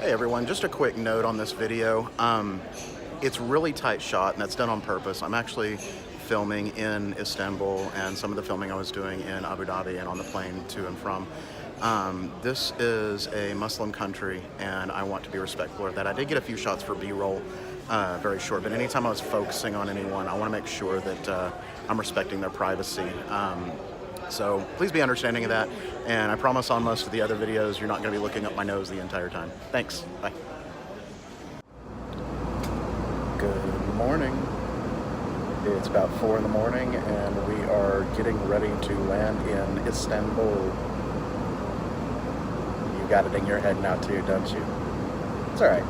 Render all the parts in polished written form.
Hey everyone, just a quick note on this video. It's really tight shot, and that's done on purpose. I'm actually filming in Istanbul, and some of the filming I was doing in Abu Dhabi and on the plane to and from. This is a Muslim country, and I want to be respectful of that. I did get a few shots for B-roll, very short, but anytime I was focusing on anyone, I want to make sure that I'm respecting their privacy. So please be understanding of that, and I promise on most of the other videos you're not going to be looking up my nose the entire time. Thanks. Bye. Good morning. It's about 4 in the morning, and we are getting ready to land in Istanbul. You got it in your head now too, don't you? It's all right.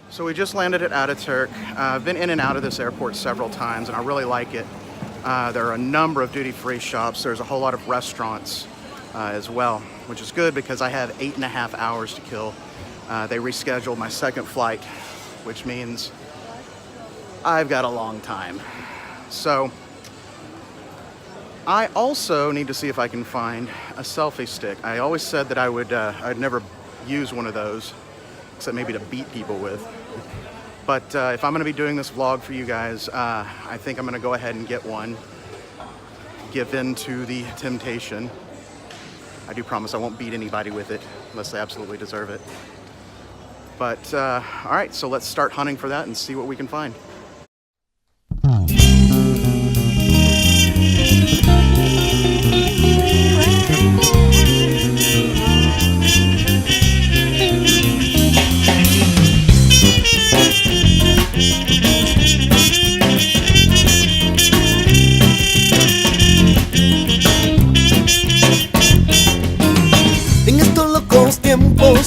So we just landed at Ataturk. I've been in and out of this airport several times, and I really like it. There are a number of duty-free shops. There's a whole lot of restaurants as well, which is good because I have 8.5 hours to kill. They rescheduled my second flight, which means I've got a long time. So I also need to see if I can find a selfie stick. I always said that I'd never use one of those, except maybe to beat people with. But if I'm going to be doing this vlog for you guys, I think I'm going to go ahead and get one. Give in to the temptation. I do promise I won't beat anybody with it unless they absolutely deserve it. But all right, so let's start hunting for that and see what we can find.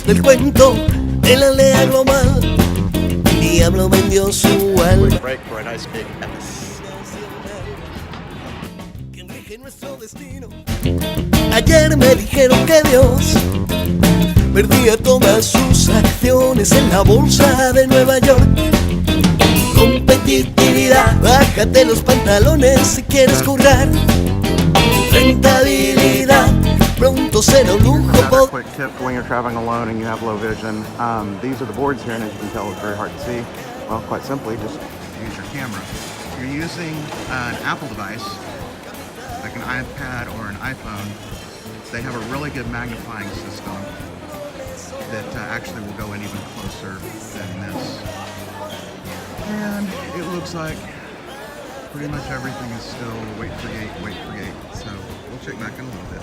Del cuento de la aldea global, el diablo vendió su alma. Break for a nice big X. Quien rige nuestro destino. Ayer me dijeron que Dios perdía todas sus acciones en la bolsa de Nueva York. Competitividad, bájate los pantalones si quieres currar. Rentabilidad, pronto será un lujo. Another quick tip for when you're traveling alone and you have low vision. These are the boards here, and as you can tell, it's very hard to see. Well, quite simply, just use your camera. If you're using an Apple device, like an iPad or an iPhone, they have a really good magnifying system that actually will go in even closer than this. And it looks like pretty much everything is still wait for gate. So we'll check back in a little bit.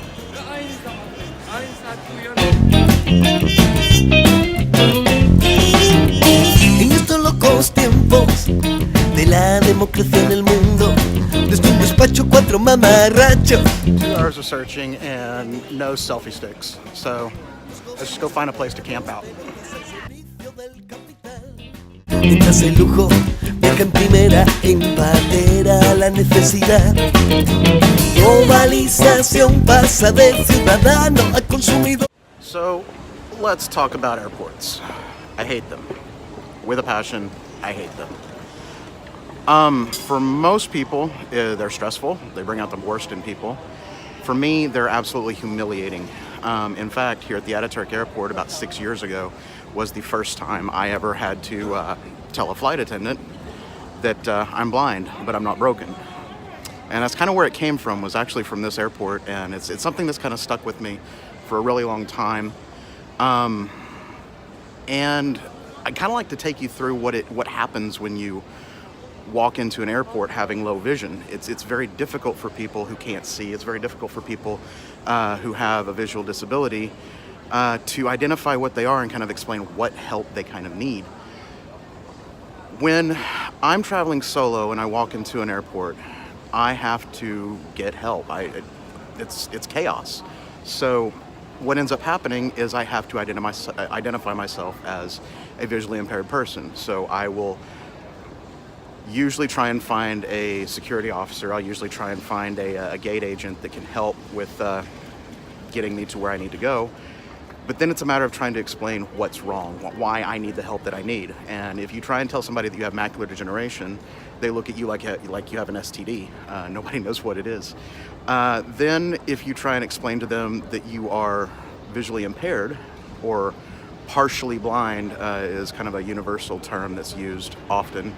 En estos locos tiempos de la democracia en el mundo, desde un despacho 4 mamarrachos. 2 hours of searching and no selfie sticks. So let's just go find a place to camp out. Mientras el lujo viaja en primera, empatera la necesidad. Globalización pasa del ciudadano a consumidor. So let's talk about airports. I hate them. With a passion, I hate them. For most people, they're stressful. They bring out the worst in people. For me, they're absolutely humiliating. In fact, here at the Ataturk airport about 6 years ago was the first time I ever had to tell a flight attendant that I'm blind, but I'm not broken. And that's kind of where it came from, was actually from this airport, and it's something that's kind of stuck with me for a really long time. And I kind of like to take you through what happens when you walk into an airport having low vision. It's very difficult for people who can't see. It's very difficult for people who have a visual disability to identify what they are and kind of explain what help they kind of need. When I'm traveling solo and I walk into an airport, I have to get help. It's chaos. So what ends up happening is I have to identify myself as a visually impaired person. So I will usually try and find a security officer. I'll usually try and find a gate agent that can help with getting me to where I need to go. But then it's a matter of trying to explain what's wrong, why I need the help that I need. And if you try and tell somebody that you have macular degeneration, they look at you like you have an STD. Nobody knows what it is. Then if you try and explain to them that you are visually impaired or partially blind, is kind of a universal term that's used often.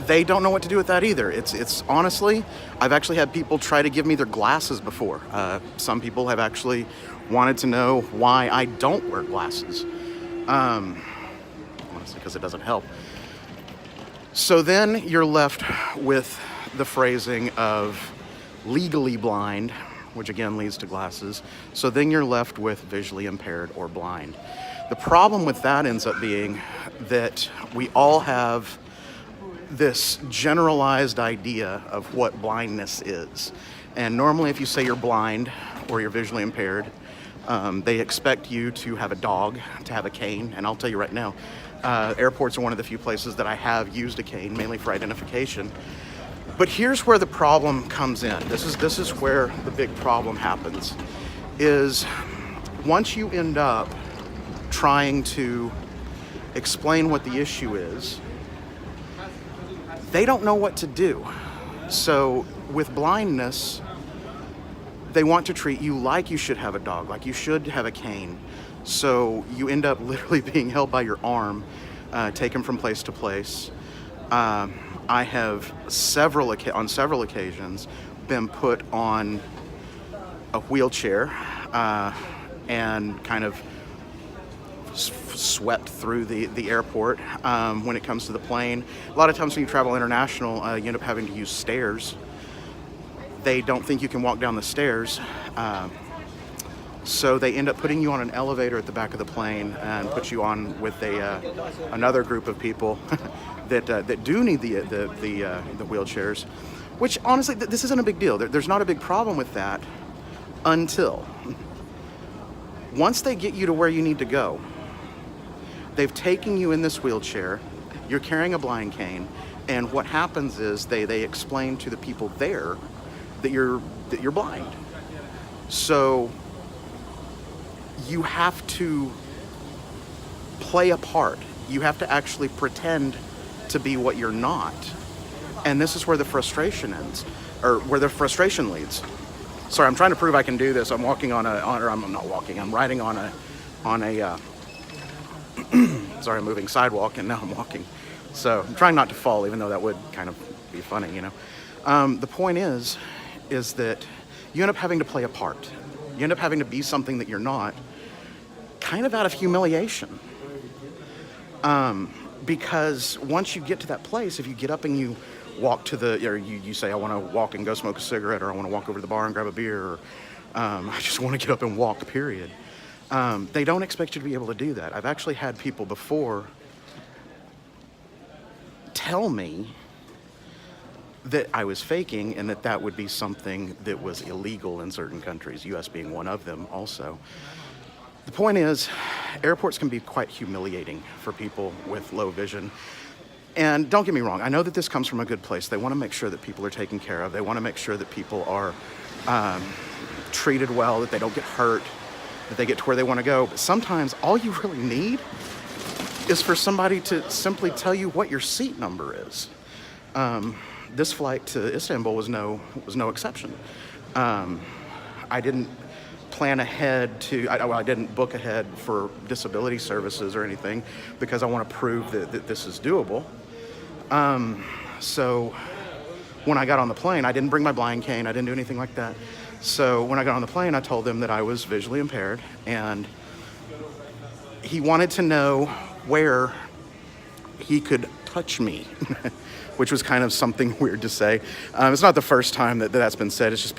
They don't know what to do with that either. It's honestly, I've actually had people try to give me their glasses before. Some people have actually wanted to know why I don't wear glasses. Honestly, because it doesn't help. So then you're left with the phrasing of legally blind, which again leads to glasses. So then you're left with visually impaired or blind. The problem with that ends up being that we all have this generalized idea of what blindness is. And normally if you say you're blind or you're visually impaired, they expect you to have a dog, to have a cane. And I'll tell you right now, airports are one of the few places that I have used a cane, mainly for identification. But here's where the problem comes in. This is where the big problem happens, is once you end up trying to explain what the issue is, they don't know what to do. So with blindness, they want to treat you like you should have a dog, like you should have a cane. So you end up literally being held by your arm, taken from place to place. I have on several occasions been put on a wheelchair and kind of swept through the airport. When it comes to the plane, a lot of times when you travel international, you end up having to use stairs. They don't think you can walk down the stairs, so they end up putting you on an elevator at the back of the plane and put you on with another group of people that do need the wheelchairs. Which honestly, this isn't a big deal. There's not a big problem with that until once they get you to where you need to go. They've taken you in this wheelchair, you're carrying a blind cane, and what happens is they explain to the people there that you're blind. So you have to play a part. You have to actually pretend to be what you're not. And this is where the frustration ends, or where the frustration leads. Sorry, I'm trying to prove I can do this. I'm walking I'm not walking, I'm riding on a sorry, I'm moving sidewalk, and now I'm walking. So I'm trying not to fall, even though that would kind of be funny, you know. The point is that you end up having to play a part. You end up having to be something that you're not, kind of out of humiliation. Because once you get to that place, if you get up and you walk to or you say, I want to walk and go smoke a cigarette, or I want to walk over to the bar and grab a beer, or I just want to get up and walk, period. They don't expect you to be able to do that. I've actually had people before tell me that I was faking and that would be something that was illegal in certain countries, US being one of them also. The point is, airports can be quite humiliating for people with low vision. And don't get me wrong, I know that this comes from a good place. They want to make sure that people are taken care of. They want to make sure that people are treated well, that they don't get hurt, that they get to where they want to go. But sometimes all you really need is for somebody to simply tell you what your seat number is. This flight to Istanbul was no exception. I didn't plan ahead I didn't book ahead for disability services or anything, because I want to prove that this is doable. So when I got on the plane, I didn't bring my blind cane, I didn't do anything like that. So when I got on the plane, I told them that I was visually impaired, and he wanted to know where he could touch me, which was kind of something weird to say. It's not the first time that's been said. It's just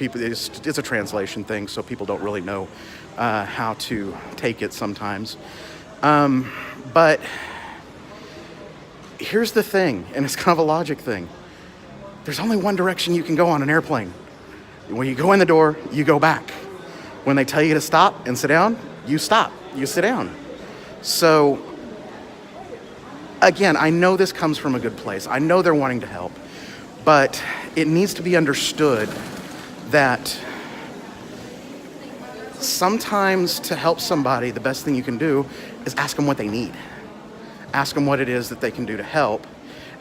it's a translation thing, so people don't really know how to take it sometimes. But here's the thing, and it's kind of a logic thing. There's only one direction you can go on an airplane. When you go in the door, you go back. When they tell you to stop and sit down, you stop, you sit down. So again, I know this comes from a good place. I know they're wanting to help, but it needs to be understood that sometimes to help somebody, the best thing you can do is ask them what they need. Ask them what it is that they can do to help,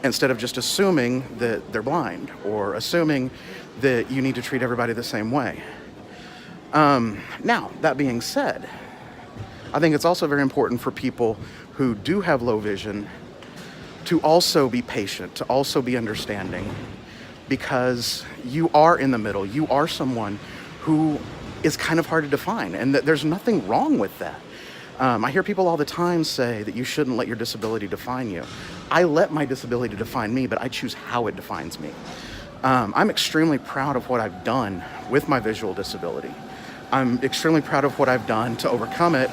instead of just assuming that they're blind or assuming that you need to treat everybody the same way. Now, that being said, I think it's also very important for people who do have low vision to also be patient, to also be understanding, because you are in the middle. You are someone who is kind of hard to define, and there's nothing wrong with that. I hear people all the time say that you shouldn't let your disability define you. I let my disability define me, but I choose how it defines me. I'm extremely proud of what I've done with my visual disability. I'm extremely proud of what I've done to overcome it.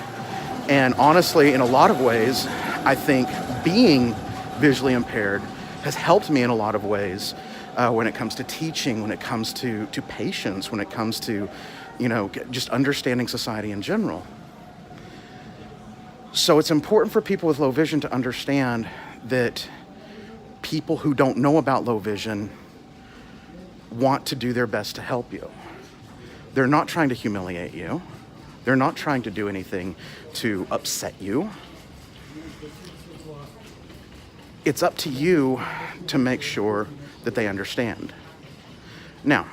And honestly, in a lot of ways, I think being visually impaired has helped me in a lot of ways, when it comes to teaching, when it comes to patience, when it comes to, just understanding society in general. So it's important for people with low vision to understand that people who don't know about low vision want to do their best to help you. They're not trying to humiliate you. They're not trying to do anything to upset you. It's up to you to make sure that they understand. Now,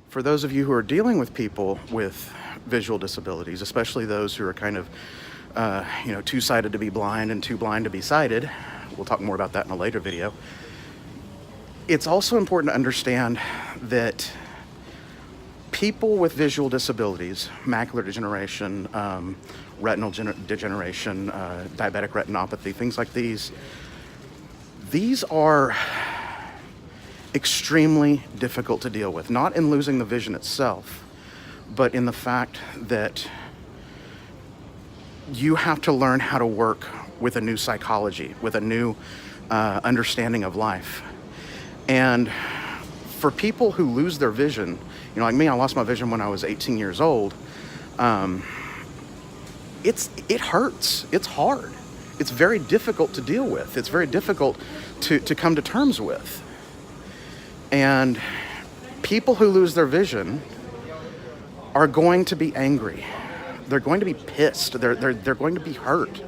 for those of you who are dealing with people with visual disabilities, especially those who are kind of, too sighted to be blind and too blind to be sighted, we'll talk more about that in a later video. It's also important to understand that people with visual disabilities, macular degeneration, retinal degeneration, diabetic retinopathy, things like these are extremely difficult to deal with, not in losing the vision itself, but in the fact that you have to learn how to work with a new psychology, with a new understanding of life. And for people who lose their vision, like me, I lost my vision when I was 18 years old. It hurts. It's hard. It's very difficult to deal with. It's very difficult to come to terms with. And people who lose their vision are going to be angry. They're going to be pissed. They're going to be hurt.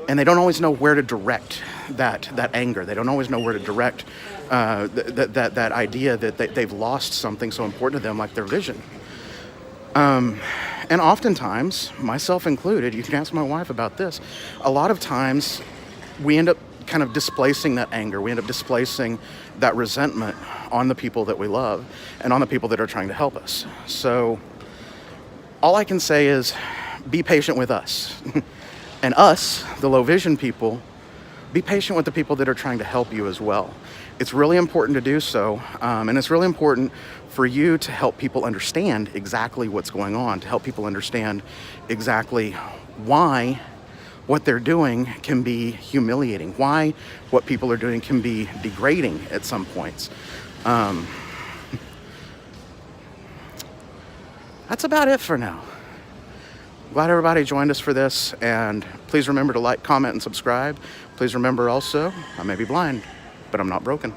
And they don't always know where to direct that anger. They don't always know where to direct that idea that they've lost something so important to them, like their vision. And oftentimes, myself included, you can ask my wife about this, a lot of times we end up kind of displacing that anger. We end up displacing that resentment on the people that we love and on the people that are trying to help us. So all I can say is be patient with us. And us, the low vision people, be patient with the people that are trying to help you as well. It's really important to do so, and it's really important for you to help people understand exactly what's going on, to help people understand exactly why what they're doing can be humiliating, why what people are doing can be degrading at some points. That's about it for now. Glad everybody joined us for this, and please remember to like, comment, and subscribe. Please remember also, I may be blind, but I'm not broken.